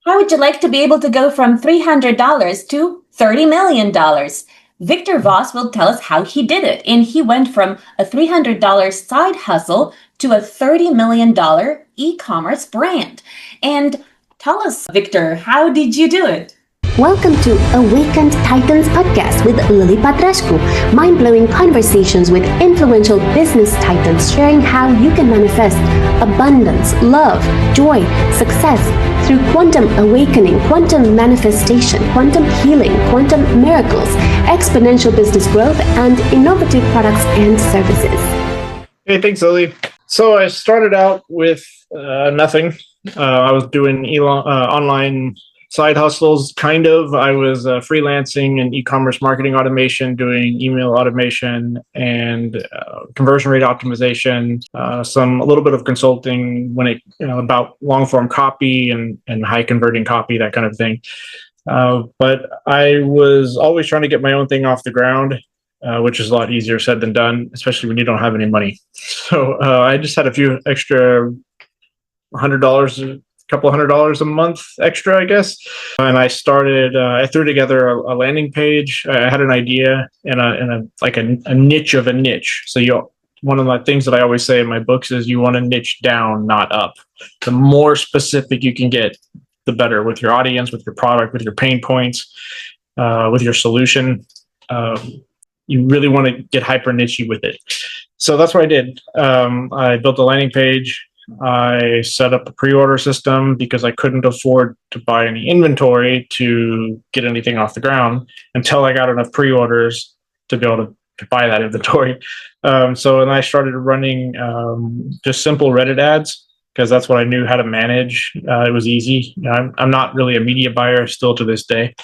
How would you like to be able to go from $300 to $30 million? Victor Vauss will tell us how he did it. And he went from a $300 side hustle to a $30 million e-commerce brand. And tell us, Victor, how did you do it? Welcome to Awakened Titans podcast with Lily Patrascu. Mind-blowing conversations with influential business titans sharing how you can manifest abundance, love, joy, success through quantum awakening, quantum manifestation, quantum healing, quantum miracles, exponential business growth, and innovative products and services. Hey, thanks, Lily. So I started out with nothing. I was doing online side hustles, kind of. I was freelancing in e-commerce marketing automation, doing email automation and conversion rate optimization, a little bit of consulting when about long form copy and high converting copy, that kind of thing. But I was always trying to get my own thing off the ground, which is a lot easier said than done, especially when you don't have any money. So I just had a few extra couple $100 a month extra, I guess. And I started, I threw together a landing page. I had an idea and a niche of a niche. So one of my things that I always say in my books is you want to niche down, not up. The more specific you can get, the better with your audience, with your product, with your pain points, with your solution. You really want to get hyper niche with it. So that's what I did. I built a landing page. I set up a pre-order system because I couldn't afford to buy any inventory to get anything off the ground until I got enough pre-orders to be able to buy that inventory. So I started running just simple Reddit ads because that's what I knew how to manage. It was easy. I'm not really a media buyer still to this day,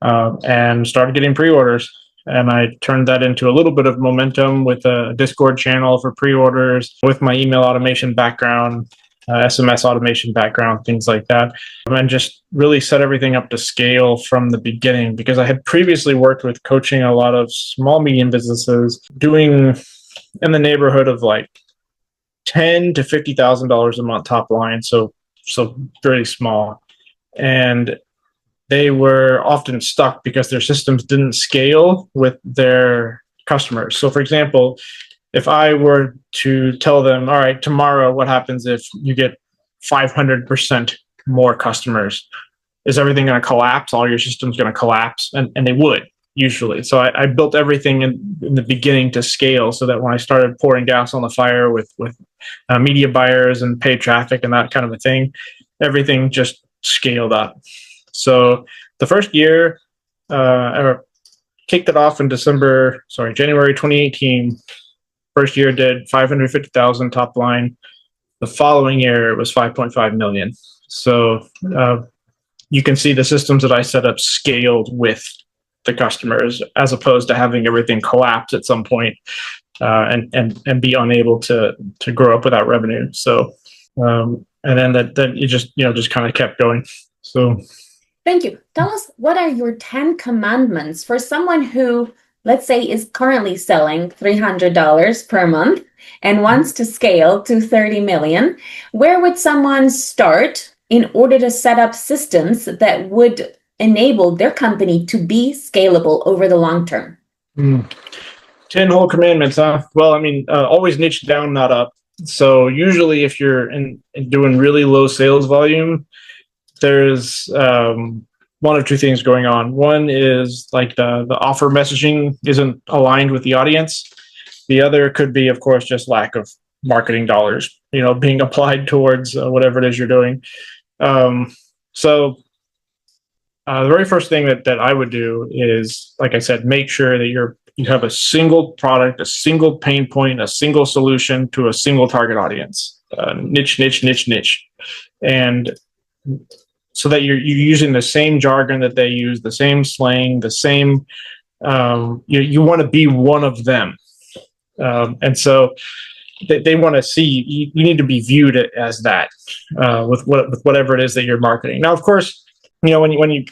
and started getting pre-orders. And I turned that into a little bit of momentum with a Discord channel for pre-orders, with my email automation background, SMS automation background, things like that. And just really set everything up to scale from the beginning because I had previously worked with coaching a lot of small, medium businesses doing in the neighborhood of like $10,000 to $50,000 a month top line. So very small. And they were often stuck because their systems didn't scale with their customers. So for example, if I were to tell them, all right, tomorrow, what happens if you get 500% more customers? Is everything going to collapse? All your systems going to collapse? And they would usually. So I built everything in the beginning to scale so that when I started pouring gas on the fire with media buyers and paid traffic and that kind of a thing, everything just scaled up. So the first year, I kicked it off in January 2018. First year did 550,000 top line. The following year, it was 5.5 million. So you can see the systems that I set up scaled with the customers as opposed to having everything collapse at some point and be unable to grow up without revenue. So and then that it just kind of kept going. So. Thank you. Tell us, what are your 10 commandments for someone who, let's say, is currently selling $300 per month and wants to scale to 30 million? Where would someone start in order to set up systems that would enable their company to be scalable over the long term? 10 whole commandments, huh? Well, I mean, always niche down, not up. So usually if you're doing really low sales volume, there's one of two things going on. One is like the offer messaging isn't aligned with the audience. The other could be, of course, just lack of marketing dollars, being applied towards whatever it is you're doing. So the very first thing that I would do is, like I said, make sure that you have a single product, a single pain point, a single solution to a single target audience. Niche. And so that you're using the same jargon that they use, the same slang, the same, you want to be one of them. And so they want to see, you need to be viewed as that with whatever it is that you're marketing. Now, of course, when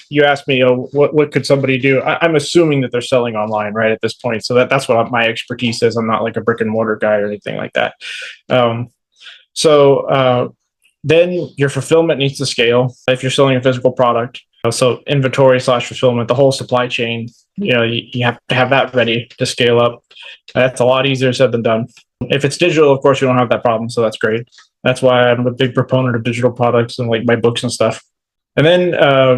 you ask me, what could somebody do? I'm assuming that they're selling online, right, at this point. So that's what my expertise is. I'm not like a brick and mortar guy or anything like that. So Then your fulfillment needs to scale if you're selling a physical product. So inventory / fulfillment, the whole supply chain, you have to have that ready to scale up. That's a lot easier said than done. If it's digital, of course, you don't have that problem. So that's great. That's why I'm a big proponent of digital products and like my books and stuff. And then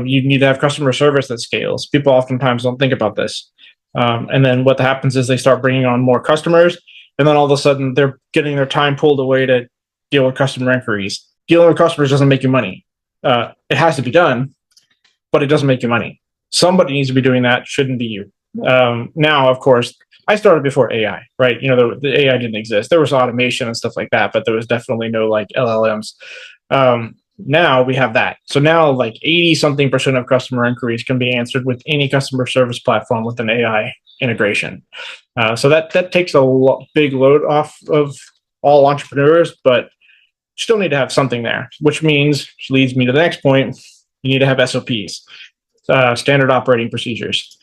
you need to have customer service that scales. People oftentimes don't think about this. And then what happens is they start bringing on more customers. And then all of a sudden they're getting their time pulled away to deal with customer inquiries. Dealing with customers doesn't make you money. It has to be done, but it doesn't make you money. Somebody needs to be doing that. Shouldn't be you. Now, of course, I started before AI, right? The AI didn't exist. There was automation and stuff like that, but there was definitely no like LLMs. Now we have that. So now like 80-something% of customer inquiries can be answered with any customer service platform with an AI integration. So that takes a big load off of all entrepreneurs, but you still need to have something there, which leads me to the next point. You need to have SOPs, standard operating procedures.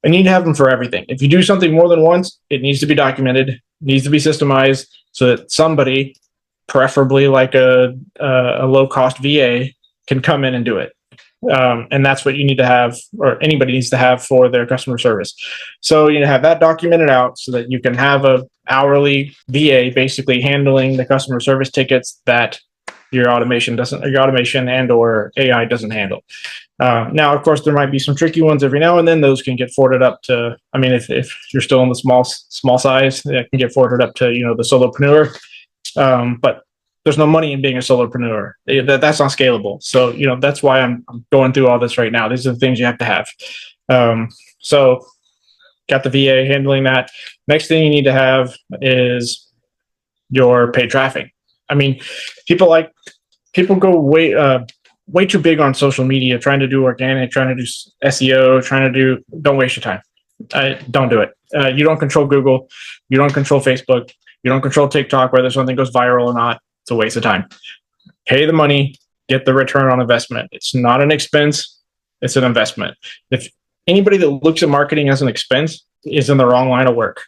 I need to have them for everything. If you do something more than once, it needs to be documented, needs to be systemized so that somebody, preferably like a low-cost VA, can come in and do it. And that's what you need to have, or anybody needs to have for their customer service. So you need to have that documented out so that you can have a hourly VA basically handling the customer service tickets that your automation and or AI doesn't handle. Now, of course, there might be some tricky ones every now and then. Those can get forwarded up to, if you're still in the small size, it can get forwarded up to, the solopreneur. But there's no money in being a solopreneur. That's not scalable. So, that's why I'm going through all this right now. These are the things you have to have. So got the VA handling that. Next thing you need to have is your paid traffic. People go way too big on social media, trying to do organic, trying to do SEO, don't waste your time. Don't do it. You don't control Google. You don't control Facebook. You don't control TikTok, whether something goes viral or not. It's a waste of time. Pay the money, get the return on investment. It's not an expense. It's an investment. If anybody that looks at marketing as an expense is in the wrong line of work.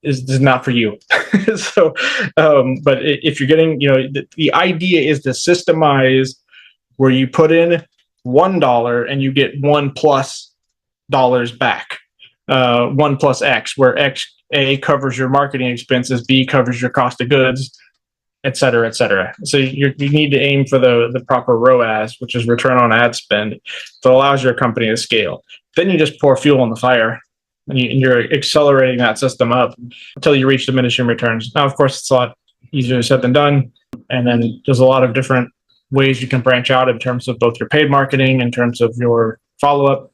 Is not for you. So, but if you're getting, the idea is to systemize where you put in $1 and you get $1+ back, 1 plus X, where X, A, covers your marketing expenses, B, covers your cost of goods, et cetera, et cetera. So you need to aim for the proper ROAS, which is return on ad spend, that allows your company to scale. Then you just pour fuel on the fire. And you're accelerating that system up until you reach diminishing returns. Now, of course, it's a lot easier said than done. And then there's a lot of different ways you can branch out in terms of both your paid marketing, in terms of your follow-up,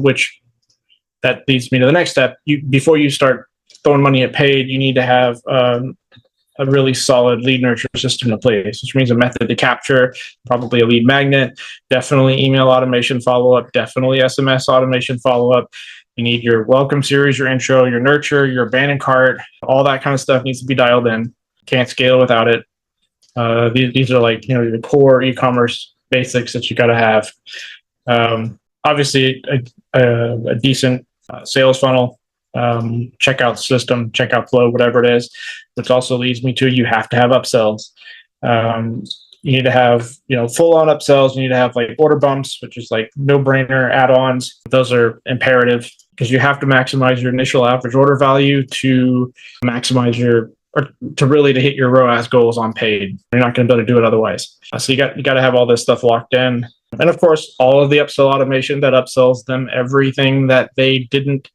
which that leads me to the next step. Before you start throwing money at paid, you need to have a really solid lead nurture system in place, which means a method to capture, probably a lead magnet, definitely email automation follow-up, definitely SMS automation follow-up. You need your welcome series, your intro, your nurture, your abandoned cart, all that kind of stuff needs to be dialed in. Can't scale without it. These are like, the core e-commerce basics that you got to have. Obviously, a decent sales funnel, checkout system, checkout flow, whatever it is, which also leads me to you have to have upsells. You need to have, full-on upsells. You need to have like order bumps, which is like no-brainer add-ons. Those are imperative because you have to maximize your initial average order value to maximize to hit your ROAS goals on paid. You're not going to be able to do it otherwise. So you got to have all this stuff locked in. And of course, all of the upsell automation that upsells them everything that they didn't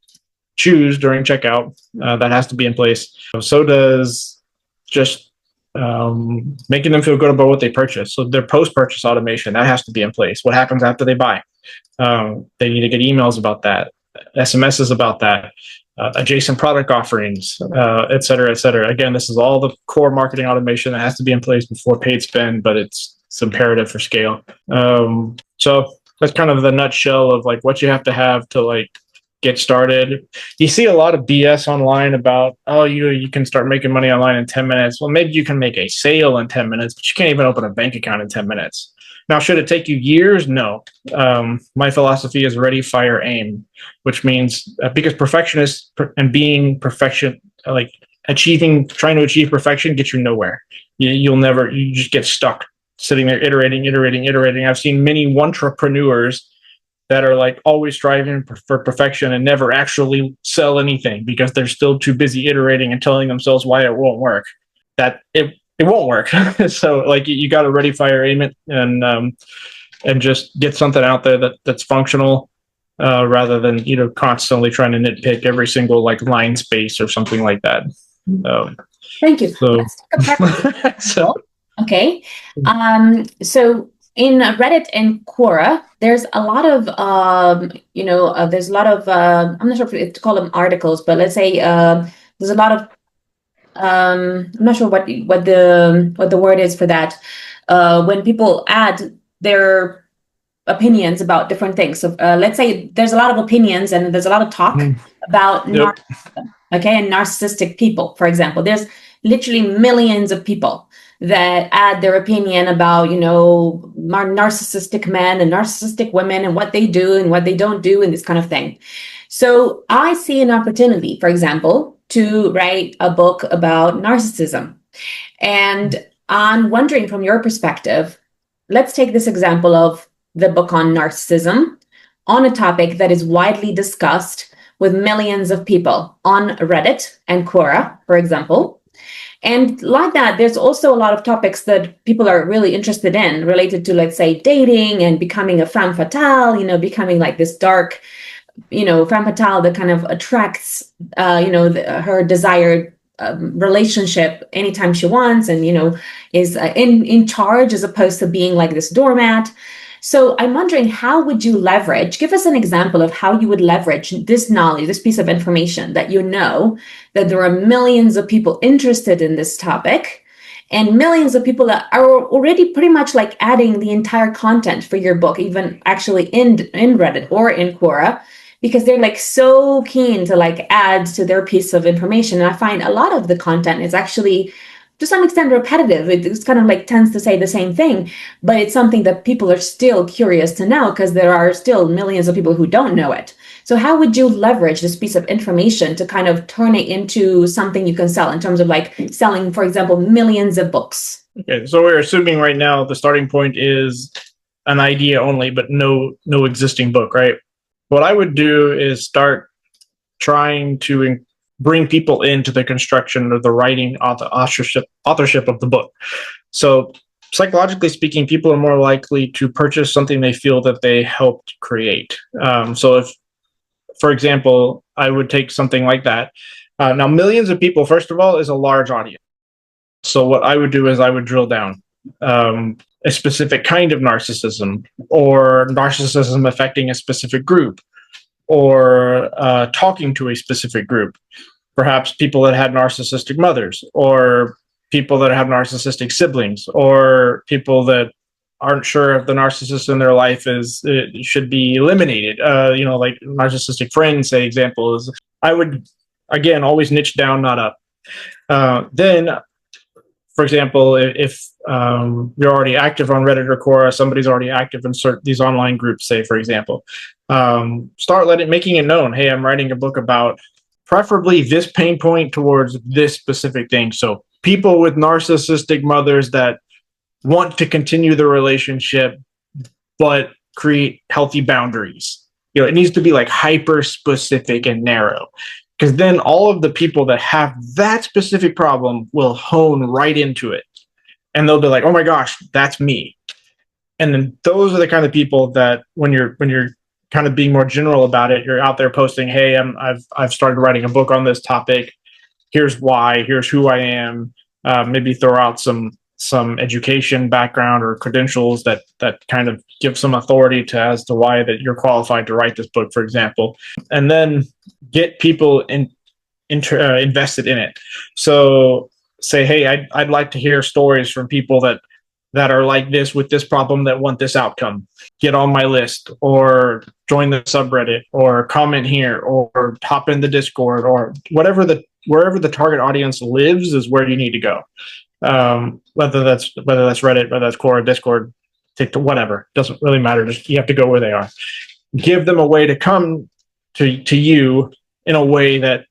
choose during checkout, that has to be in place. So does just making them feel good about what they purchased. So their post-purchase automation, that has to be in place. What happens after they buy? They need to get emails about that, SMSs about that, adjacent product offerings, et cetera, et cetera. Again, this is all the core marketing automation that has to be in place before paid spend, but it's imperative for scale. So that's kind of the nutshell of like what you have to like get started. You see a lot of BS online about, you can start making money online in 10 minutes. Well, maybe you can make a sale in 10 minutes, but you can't even open a bank account in 10 minutes. Now, should it take you years? No. My philosophy is ready, fire, aim, which means because perfectionist and being perfection, like trying to achieve perfection gets you nowhere. You just get stuck sitting there iterating. I've seen many entrepreneurs that are like always striving for perfection and never actually sell anything because they're still too busy iterating and telling themselves why it won't work. That it won't work. So like you got to ready, fire, aim it, and just get something out there that's functional, rather than constantly trying to nitpick every single like line space or something like that. Thank you. So, Let's take a practical example. Okay. So in Reddit and Quora, there's a lot of, there's a lot of, I'm not sure if to call them articles, but let's say there's a lot of, I'm not sure what the word is for that. When people add their opinions about different things. So let's say there's a lot of opinions and there's a lot of talk about narcissism, okay, and narcissistic people, for example. There's literally millions of people that add their opinion about, narcissistic men and narcissistic women and what they do and what they don't do and this kind of thing. So I see an opportunity, for example, to write a book about narcissism. And I'm wondering from your perspective, let's take this example of the book on narcissism on a topic that is widely discussed with millions of people on Reddit and Quora, for example. And like that, there's also a lot of topics that people are really interested in related to, let's say, dating and becoming a femme fatale, becoming like this dark, femme fatale that kind of attracts, her desired relationship anytime she wants and, is in charge as opposed to being like this doormat. So I'm wondering, how would you leverage, give us an example of how you would leverage this knowledge, this piece of information that that there are millions of people interested in this topic and millions of people that are already pretty much like adding the entire content for your book, even actually in Reddit or in Quora, because they're like so keen to like add to their piece of information. And I find a lot of the content is actually to some extent repetitive. It's kind of like tends to say the same thing, but it's something that people are still curious to know because there are still millions of people who don't know it. So how would you leverage this piece of information to kind of turn it into something you can sell in terms of like selling, for example, millions of books? Okay, so we're assuming right now the starting point is an idea only, but no existing book, right? What I would do is start trying to bring people into the construction or the writing authorship of the book. So psychologically speaking, people are more likely to purchase something they feel that they helped create. So if, for example, I would take something like that. Now, millions of people, first of all, is a large audience. So what I would do is I would drill down a specific kind of narcissism or narcissism affecting a specific group or talking to a specific group. Perhaps people that had narcissistic mothers or people that have narcissistic siblings or people that aren't sure if the narcissist in their life should be eliminated. Like narcissistic friends, say example is, I would, again, always niche down, not up. Then, for example, if you're already active on Reddit or Quora, somebody's already active in these online groups, say, for example, start making it known, hey, I'm writing a book about preferably this pain point towards this specific thing. So people with narcissistic mothers that want to continue the relationship, but create healthy boundaries. It needs to be like hyper specific and narrow, because then all of the people that have that specific problem will hone right into it. And they'll be like, oh my gosh, that's me. And then those are the kind of people that when you're kind of being more general about it, you're out there posting, hey, I've started writing a book on this topic. Here's why, here's who I am. Maybe throw out some education background or credentials that kind of give some authority as to why that you're qualified to write this book, for example, and then get people invested in it. So say, hey, I'd like to hear stories from people that are like this with this problem that want this outcome. Get on my list or join the subreddit or comment here or hop in the Discord or wherever the target audience lives is where you need to go. Whether that's Reddit, whether that's Quora, Discord, TikTok, whatever, doesn't really matter. Just you have to go where they are. Give them a way to come to you in a way that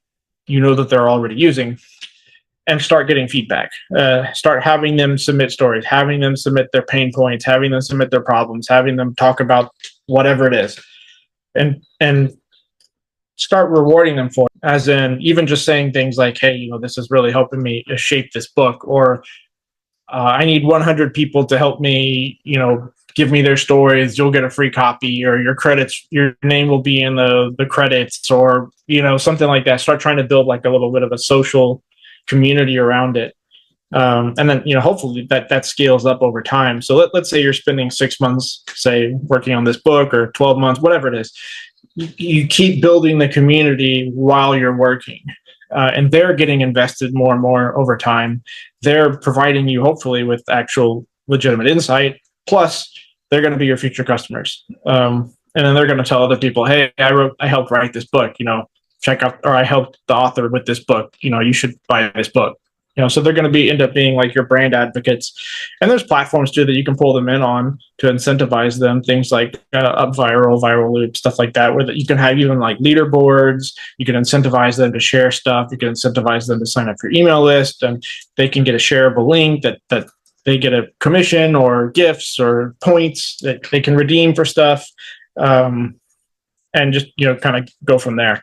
that they're already using. and start getting feedback. Start having them submit stories, having them submit their pain points, having them submit their problems, having them talk about whatever it is, and start rewarding them for it. As in, even just saying things like, hey, this is really helping me shape this book, or I need 100 people to help me, give me their stories. You'll get a free copy, or your name will be in the credits, or, something like that. Start trying to build like a little bit of a social community around it. And then, hopefully that scales up over time. So let's say you're spending 6 months, say, working on this book, or 12 months, whatever it is. You keep building the community while you're working. And they're getting invested more and more over time. They're providing you, hopefully, with actual legitimate insight. Plus, they're going to be your future customers. And then they're going to tell other people, hey, I helped write this book, check out, or I helped the author with this book, you should buy this book. So they're going to end up being like your brand advocates. And there's platforms too that you can pull them in on to incentivize them. Things like viral loop, stuff like that, where you can have even like leaderboards. You can incentivize them to share stuff. You can incentivize them to sign up for your email list, and they can get a shareable link that they get a commission or gifts or points that they can redeem for stuff. And just, kind of go from there.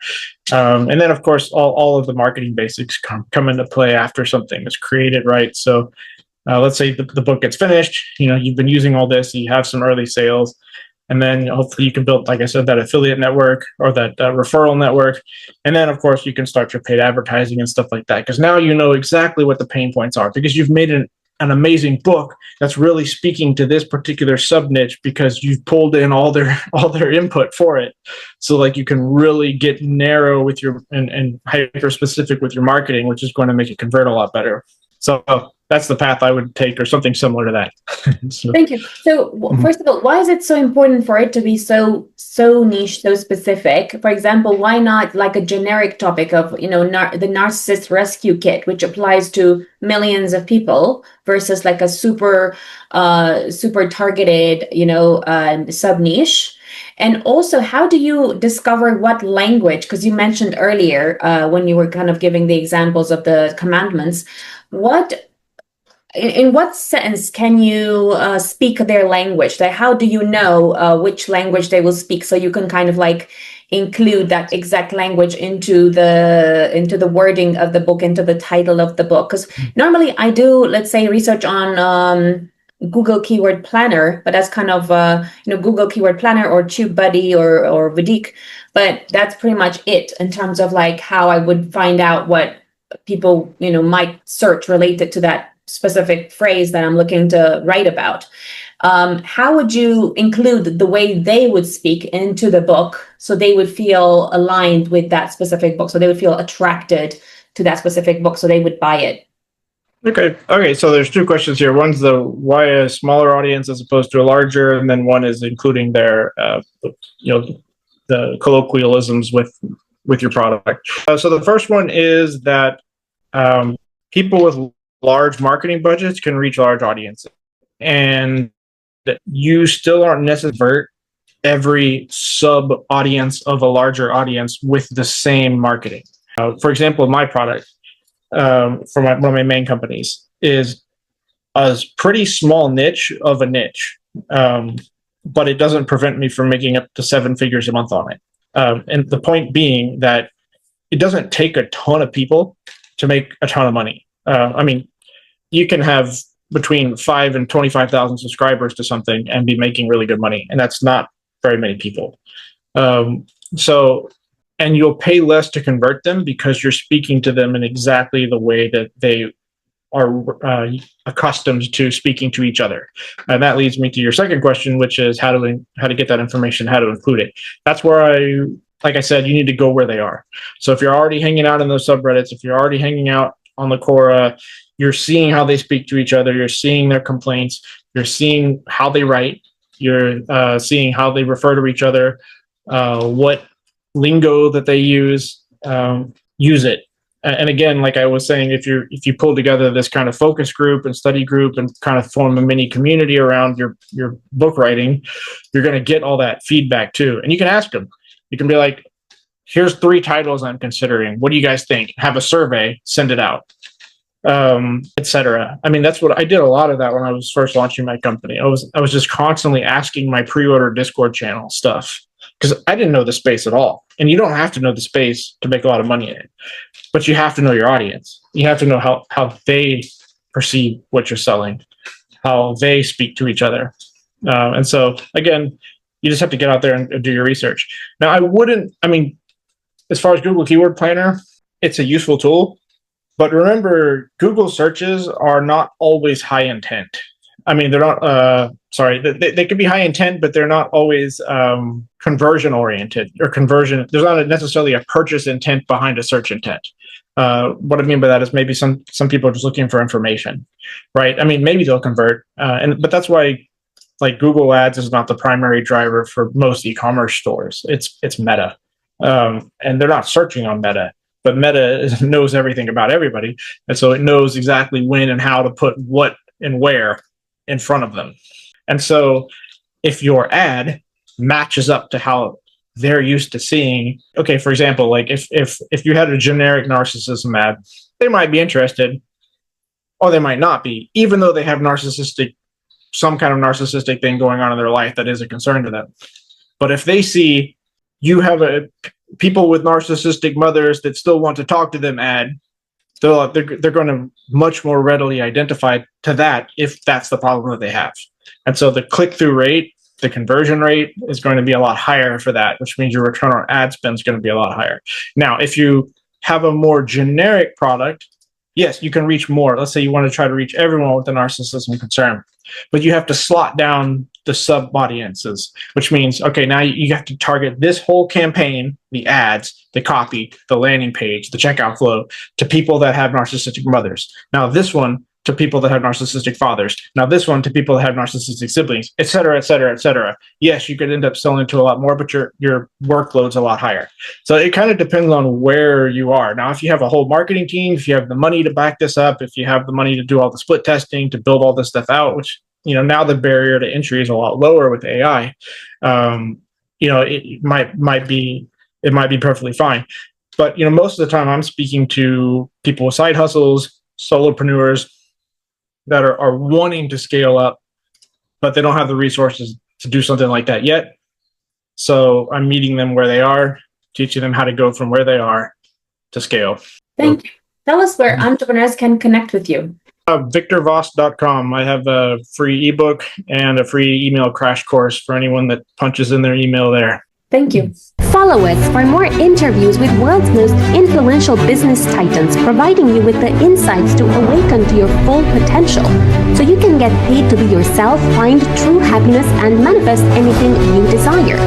And then, of course, all of the marketing basics come into play after something is created, right? So let's say the book gets finished, you've been using all this, you have some early sales, and then hopefully you can build, like I said, that affiliate network or that referral network. And then, of course, you can start your paid advertising and stuff like that, because now you know exactly what the pain points are, because you've made an amazing book that's really speaking to this particular sub niche, because you've pulled in all their input for it. So like you can really get narrow with your and hyper specific with your marketing, which is going to make it convert a lot better. So that's the path I would take, or something similar to that. Thank you. So first of all, why is it so important for it to be so niche, so specific? For example, why not like a generic topic of, the narcissist rescue kit, which applies to millions of people, versus like a super targeted, sub niche? And also, how do you discover what language? Because you mentioned earlier when you were kind of giving the examples of the commandments, in what sense can you speak their language? Like, how do you know which language they will speak, so you can kind of like include that exact language into the wording of the book, into the title of the book? Because normally I do, let's say, research on Google Keyword Planner, but that's kind of Google Keyword Planner or TubeBuddy or Vidiq, but that's pretty much it in terms of like how I would find out what people might search related to that specific phrase that I'm looking to write about. How would you include the way they would speak into the book, so they would feel aligned with that specific book, so they would feel attracted to that specific book, so they would buy it? Okay. So there's two questions here. One's the why a smaller audience as opposed to a larger, and then one is including their, the colloquialisms with your product. So the first one is that people with large marketing budgets can reach large audiences, and you still aren't necessarily every sub audience of a larger audience with the same marketing. For example, my product for one of my main companies is a pretty small niche of a niche, but it doesn't prevent me from making up to 7 figures a month on it. And the point being that it doesn't take a ton of people to make a ton of money. You can have between 5 and 25,000 subscribers to something and be making really good money, and that's not very many people. And you'll pay less to convert them because you're speaking to them in exactly the way that they are accustomed to speaking to each other. And that leads me to your second question, which is how to get that information, how to include it. That's where like I said, you need to go where they are. So if you're already hanging out in those subreddits, if you're already hanging out on the Quora, you're seeing how they speak to each other, you're seeing their complaints, you're seeing how they write, you're seeing how they refer to each other, what lingo that they use it. And again, like I was saying, if you pull together this kind of focus group and study group and kind of form a mini community around your book writing, you're going to get all that feedback too. And you can ask them. You can be like, here's 3 titles I'm considering. What do you guys think? Have a survey, send it out. etc. I mean, that's what I did a lot of that when I was first launching my company. I was just constantly asking my pre-order Discord channel stuff because I didn't know the space at all. And you don't have to know the space to make a lot of money in it, but you have to know your audience. You have to know how they perceive what you're selling, how they speak to each other. And so again, you just have to get out there and do your research. Now, I mean, as far as Google Keyword Planner, it's a useful tool. But remember, Google searches are not always high intent. I mean, they're not, they can be high intent, but they're not always conversion oriented or conversion. There's not necessarily a purchase intent behind a search intent. What I mean by that is maybe some people are just looking for information, right? I mean, maybe they'll convert, but that's why like Google Ads is not the primary driver for most e-commerce stores. It's Meta, and they're not searching on Meta. But Meta knows everything about everybody. And so it knows exactly when and how to put what and where in front of them. And so if your ad matches up to how they're used to seeing, okay, for example, like if you had a generic narcissism ad, they might be interested or they might not be, even though they have some kind of narcissistic thing going on in their life that is a concern to them. But if they see you have people with narcissistic mothers that still want to talk to them ad, they're going to much more readily identify to that if that's the problem that they have. And so the click-through rate, the conversion rate is going to be a lot higher for that, which means your return on ad spend is going to be a lot higher. Now, if you have a more generic product, yes, you can reach more. Let's say you want to try to reach everyone with a narcissism concern, but you have to slot down the sub audiences, which means, okay, now you have to target this whole campaign, the ads, the copy, the landing page, the checkout flow to people that have narcissistic mothers. Now this one to people that have narcissistic fathers. Now this one to people that have narcissistic siblings, et cetera, et cetera, et cetera. Yes, you could end up selling to a lot more, but your workload's a lot higher. So it kind of depends on where you are. Now, if you have a whole marketing team, if you have the money to back this up, if you have the money to do all the split testing, to build all this stuff out, which, now the barrier to entry is a lot lower with AI. It might be perfectly fine. But, most of the time I'm speaking to people with side hustles, solopreneurs that are wanting to scale up, but they don't have the resources to do something like that yet. So I'm meeting them where they are, teaching them how to go from where they are to scale. Thank you. Tell us where entrepreneurs can connect with you. VictorVauss.com. I have a free ebook and a free email crash course for anyone that punches in their email there. Thank you. Follow us for more interviews with world's most influential business titans, providing you with the insights to awaken to your full potential so you can get paid to be yourself, find true happiness, and manifest anything you desire.